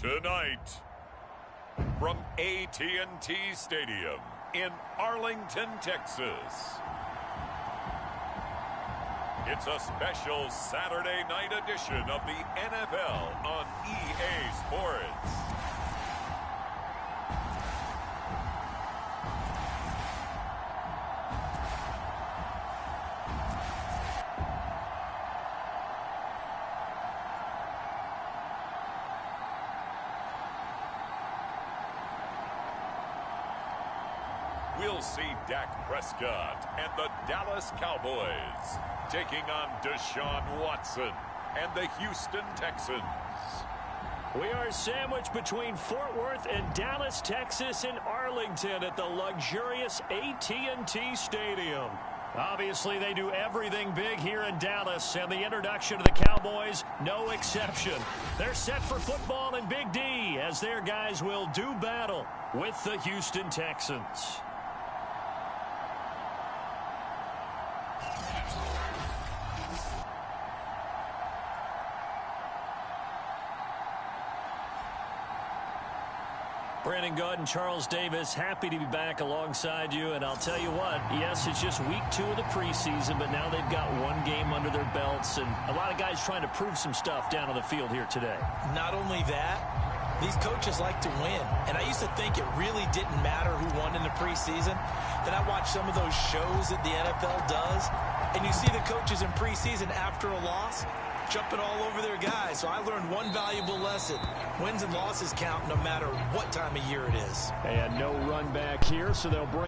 Tonight, from AT&T Stadium in Arlington, Texas, it's a special Saturday night edition of the NFL on EA Sports. We'll see Dak Prescott and the Dallas Cowboys taking on Deshaun Watson and the Houston Texans. We are sandwiched between Fort Worth and Dallas, Texas, and Arlington at the luxurious AT&T Stadium. Obviously, they do everything big here in Dallas, and the introduction of the Cowboys, no exception. They're set for football in Big D, as their guys will do battle with the Houston Texans. Brandon Gaud and Charles Davis, happy to be back alongside you. And I'll tell you what, yes, it's just week 2 of the preseason, but now they've got one game under their belts. And a lot of guys trying to prove some stuff down on the field here today. Not only that, these coaches like to win. And I used to think it really didn't matter who won in the preseason. Then I watched some of those shows that the NFL does. And you see the coaches in preseason after a loss jumping all over their guys. So I learned one valuable lesson. Wins and losses count no matter what time of year it is. And no run back here, so they'll bring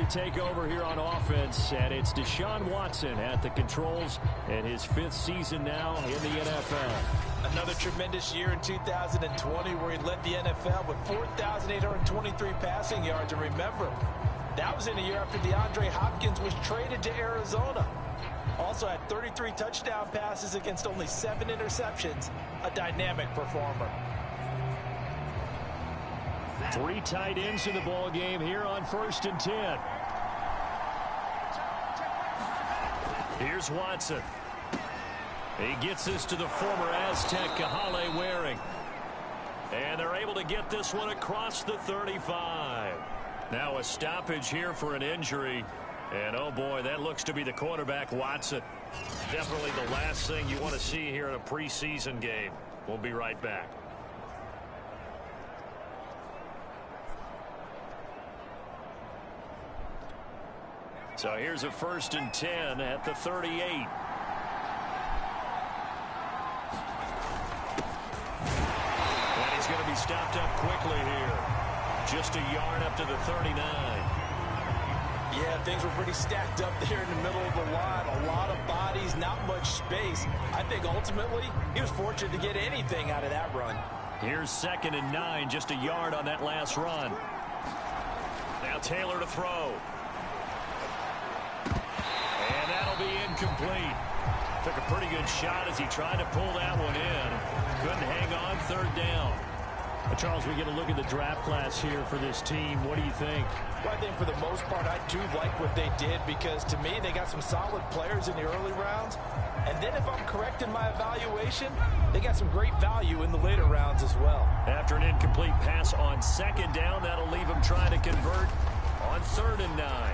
take over here on offense, and it's Deshaun Watson at the controls in his 5th season now in the NFL. Another tremendous year in 2020 where he led the NFL with 4,823 passing yards. And remember, that was in a year after DeAndre Hopkins was traded to Arizona. Also had 33 touchdown passes against only 7 interceptions. A dynamic performer. 3 tight ends in the ball game here on 1st and 10. Here's Watson. He gets this to the former Aztec, Kahale Waring. And they're able to get this one across the 35. Now a stoppage here for an injury. And, oh, boy, that looks to be the quarterback, Watson. Definitely the last thing you want to see here in a preseason game. We'll be right back. So here's a 1st and 10 at the 38. And he's going to be stopped up quickly here. Just a yard up to the 39. Yeah, things were pretty stacked up there in the middle of the line. A lot of bodies, not much space. I think ultimately he was fortunate to get anything out of that run. Here's 2nd and 9, just a yard on that last run. Now Taylor to throw. And that'll be incomplete. Took a pretty good shot as he tried to pull that one in. Couldn't hang on, 3rd down. Charles, we get a look at the draft class here for this team. What do you think? Well, I think for the most part, I do like what they did because, to me, they got some solid players in the early rounds. And then if I'm correct in my evaluation, they got some great value in the later rounds as well. After an incomplete pass on 2nd down, that'll leave him trying to convert on 3rd and 9.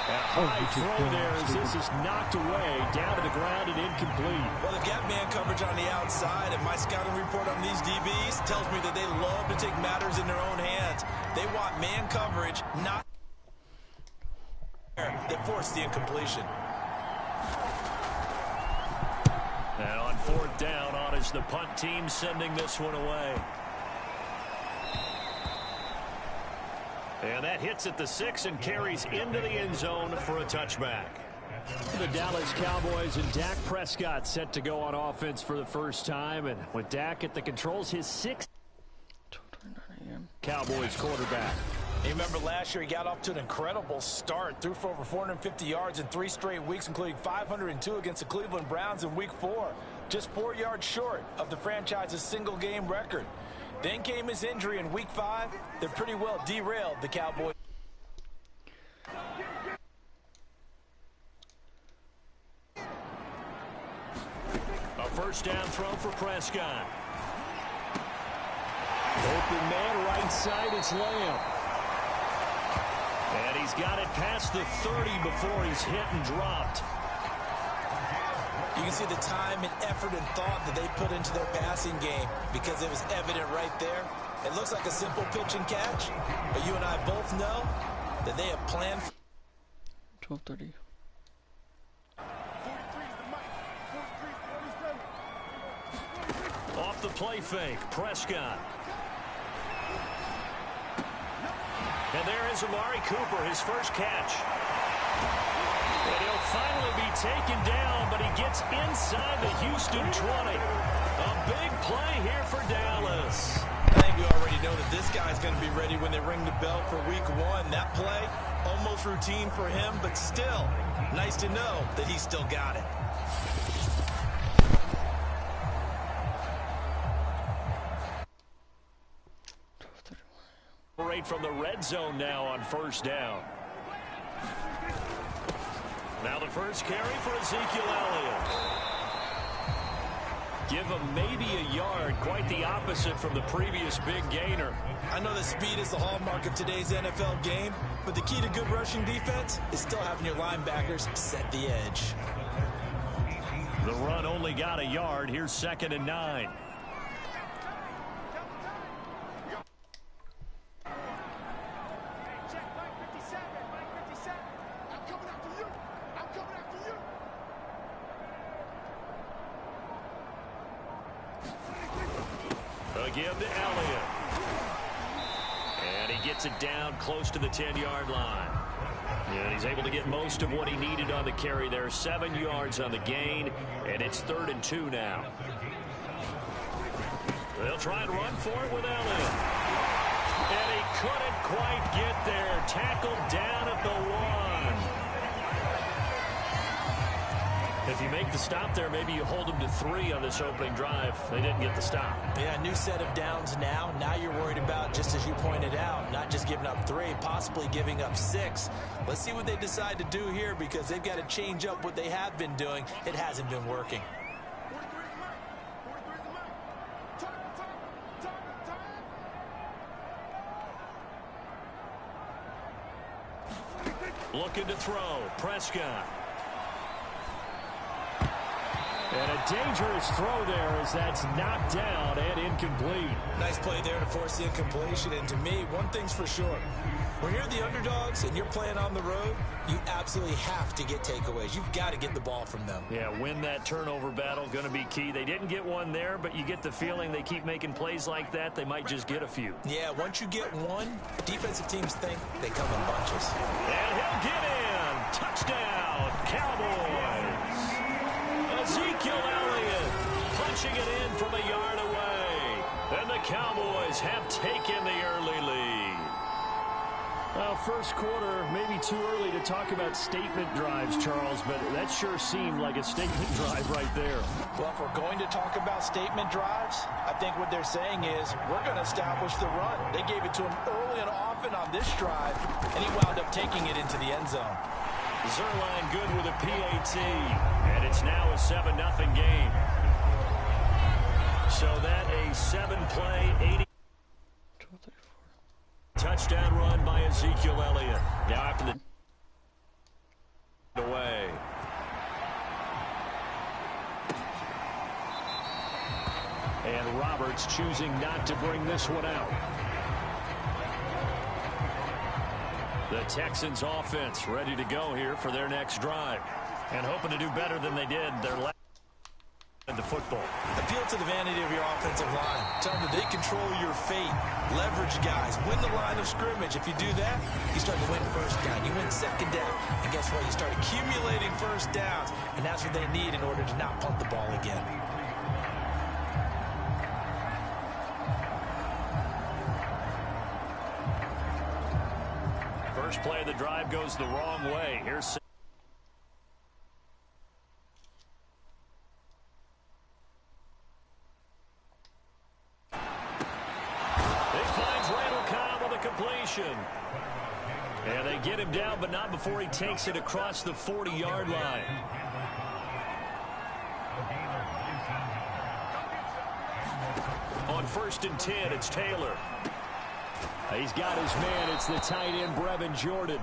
A high throw there as this is knocked away, down to the ground and incomplete. Well, they've got man coverage on the outside, and my scouting report on these DBs tells me that they love to take matters in their own hands. They want man coverage, not that forced the incompletion. And on 4th down, on is the punt team sending this one away. And that hits at the 6 and carries into the end zone for a touchback. The Dallas Cowboys and Dak Prescott set to go on offense for the first time. And with Dak at the controls, his 6th Cowboys quarterback. You remember last year he got off to an incredible start. Threw for over 450 yards in 3 straight weeks, including 502 against the Cleveland Browns in week 4. Just 4 yards short of the franchise's single-game record. Then came his injury in week 5 that pretty well derailed the Cowboys. A First down throw for Prescott. Open man, right side, it's Lamb. And he's got it past the 30 before he's hit and dropped. You can see the time and effort and thought that they put into their passing game because it was evident right there. It looks like a simple pitch and catch, but you and I both know that they have planned. 12:30. Off the play fake, Prescott. And there is Amari Cooper, his first catch. And he'll finally be taken down, but he gets inside the Houston 20. A big play here for Dallas. I think we already know that this guy's going to be ready when they ring the bell for week 1. That play, almost routine for him, but still, nice to know that he's still got it. Right from the red zone now on first down. Now the first carry for Ezekiel Elliott. Give him maybe a yard, quite the opposite from the previous big gainer. I know that speed is the hallmark of today's NFL game, but the key to good rushing defense is still having your linebackers set the edge. The run only got a yard. Here's 2nd and 9. Again to Elliott. And he gets it down close to the 10-yard line. And he's able to get most of what he needed on the carry there. 7 yards on the gain, and it's 3rd and 2 now. They'll try and run for it with Elliott. And he couldn't quite get there. Tackled down at the 1. If you make the stop there, maybe you hold them to 3 on this opening drive. They didn't get the stop. Yeah, new set of downs now. Now you're worried about, just as you pointed out, not just giving up 3, possibly giving up 6. Let's see what they decide to do here because they've got to change up what they have been doing. It hasn't been working. Looking to throw. Prescott. And a dangerous throw there as that's knocked down and incomplete. Nice play there to force the incompletion. And to me, one thing's for sure. When you're the underdogs and you're playing on the road, you absolutely have to get takeaways. You've got to get the ball from them. Yeah, win that turnover battle, going to be key. They didn't get one there, but you get the feeling they keep making plays like that, they might just get a few. Yeah, once you get one, defensive teams think they come in bunches. And he'll get in. Touchdown, Cowboys. Ezekiel Elliott punching it in from a yard away. And the Cowboys have taken the early lead. Well, first quarter, maybe too early to talk about statement drives, Charles, but that sure seemed like a statement drive right there. Well, if we're going to talk about statement drives, I think what they're saying is we're going to establish the run. They gave it to him early and often on this drive, and he wound up taking it into the end zone. Zerline good with a PAT, and it's now a 7-0 game. So that a 7-play, 80 touchdown run by Ezekiel Elliott. Now after the away. And Roberts choosing not to bring this one out. The Texans offense ready to go here for their next drive. And hoping to do better than they did their last the football. Appeal to the vanity of your offensive line. Tell them that they control your fate. Leverage guys. Win the line of scrimmage. If you do that, you start to win first down. You win second down. And guess what? You start accumulating first downs. And that's what they need in order to not punt the ball again. First play of the drive goes the wrong way. Here's completion. And they get him down, but not before he takes it across the 40-yard line. On 1st and 10, it's Taylor. He's got his man. It's the tight end, Brevin Jordan.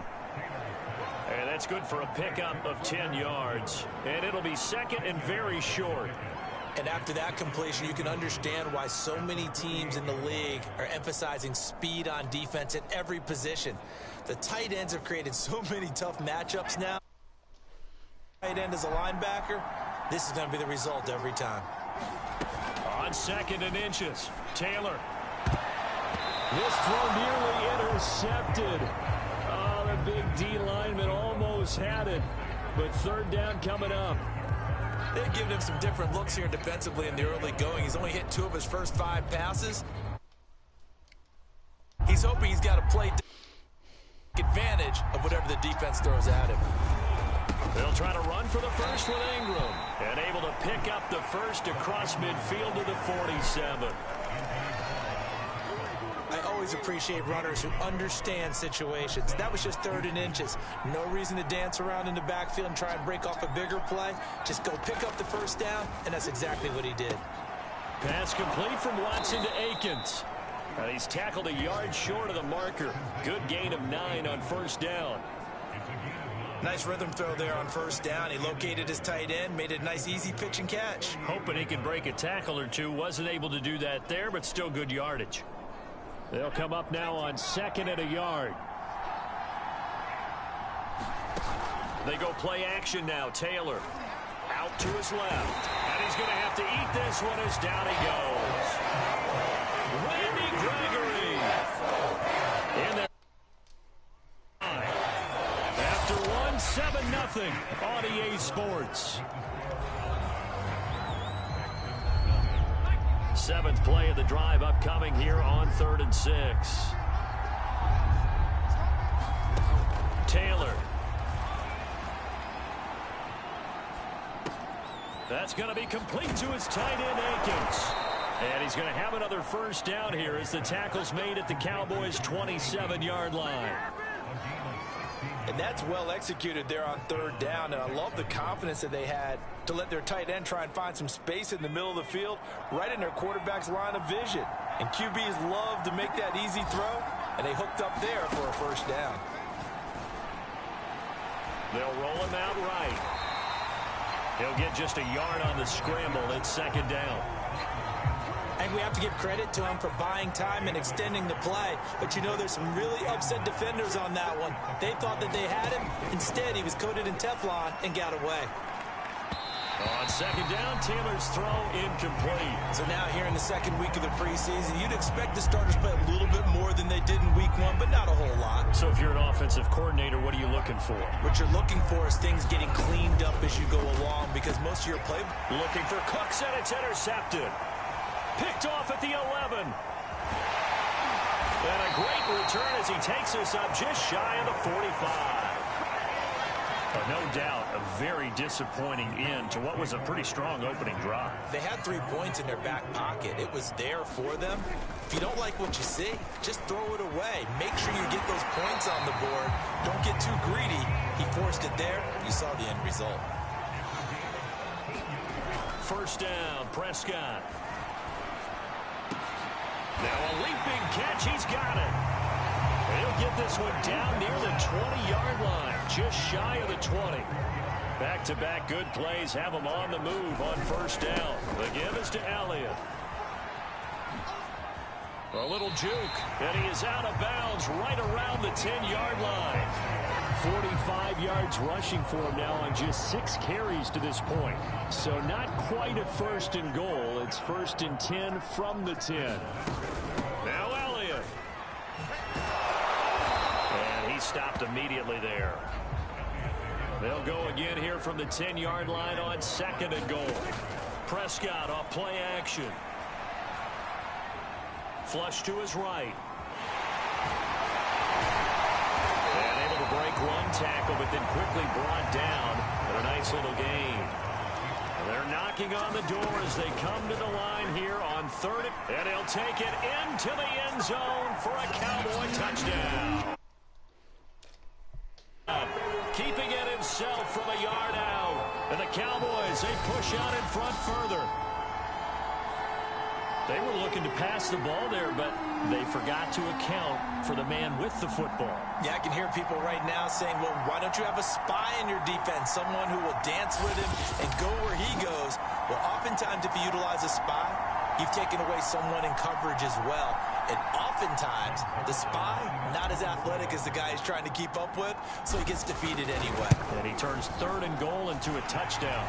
And that's good for a pickup of 10 yards. And it'll be 2nd and very short. And after that completion, you can understand why so many teams in the league are emphasizing speed on defense at every position. The tight ends have created so many tough matchups now. Tight end as a linebacker, this is going to be the result every time. On 2nd and inches, Taylor. This throw nearly intercepted. Oh, the big D lineman almost had it. But 3rd down coming up. They've given him some different looks here defensively in the early going. He's only hit 2 of his first 5 passes. He's hoping he's got to play advantage of whatever the defense throws at him. They'll try to run for the first with Ingram. And able to pick up the first across midfield to the 47. I always appreciate runners who understand situations. That was just 3rd and inches. No reason to dance around in the backfield and try and break off a bigger play. Just go pick up the first down, and that's exactly what he did. Pass complete from Watson to Akins. He's tackled a yard short of the marker. Good gain of 9 on 1st down. Nice rhythm throw there on 1st down. He located his tight end, made it a nice easy pitch and catch. Hoping he could break a tackle or two. Wasn't able to do that there, but still good yardage. They'll come up now on 2nd and a yard. They go play action now. Taylor out to his left. And he's going to have to eat this one as down he goes. Randy Gregory. In there. After 1, 7-0 on EA Sports. 7th play of the drive upcoming here on 3rd and 6. Taylor. That's going to be complete to his tight end, Akins. And he's going to have another first down here as the tackle's made at the Cowboys' 27-yard line. And that's well executed there on 3rd down, and I love the confidence that they had to let their tight end try and find some space in the middle of the field, right in their quarterback's line of vision. And QBs love to make that easy throw, and they hooked up there for a first down. They'll roll him out right. He'll get just a yard on the scramble. It's 2nd down. And we have to give credit to him for buying time and extending the play. But you know, there's some really upset defenders on that one. They thought that they had him. Instead, he was coated in Teflon and got away. On 2nd down, Taylor's throw incomplete. So now here in the 2nd week of the preseason, you'd expect the starters play a little bit more than they did in week 1, but not a whole lot. So if you're an offensive coordinator, what are you looking for? What you're looking for is things getting cleaned up as you go along, because most of your play... Looking for Cooks, and it's intercepted. Picked off at the 11. And a great return as he takes us up just shy of the 45. But no doubt, a very disappointing end to what was a pretty strong opening drive. They had 3 points in their back pocket. It was there for them. If you don't like what you see, just throw it away. Make sure you get those points on the board. Don't get too greedy. He forced it there. You saw the end result. First down, Prescott. Now a leaping catch, he's got it. He'll get this one down near the 20-yard line, just shy of the 20. Back-to-back good plays have him on the move on first down. The give is to Elliott. A little juke, and he is out of bounds right around the 10-yard line. 45 yards rushing for him now on just 6 carries to this point. So not quite a 1st and goal. It's 1st and 10 from the 10. Now Elliott. And he stopped immediately there. They'll go again here from the 10-yard line on 2nd and goal. Prescott off play action. Flush to his right. And able to break one tackle, but then quickly brought down. But a nice little gain. They're knocking on the door as they come to the line here on 3rd. And he'll take it into the end zone for a Cowboy touchdown. Keeping it himself from a yard out. And the the Cowboys, they push out in front further. They were looking to pass the ball there, but they forgot to account for the man with the football. Yeah, I can hear people right now saying, well, why don't you have a spy in your defense, someone who will dance with him and go where he goes? Well, oftentimes if you utilize a spy, you've taken away someone in coverage as well. And oftentimes, the spy, not as athletic as the guy he's trying to keep up with, so he gets defeated anyway. And he turns 3rd and goal into a touchdown.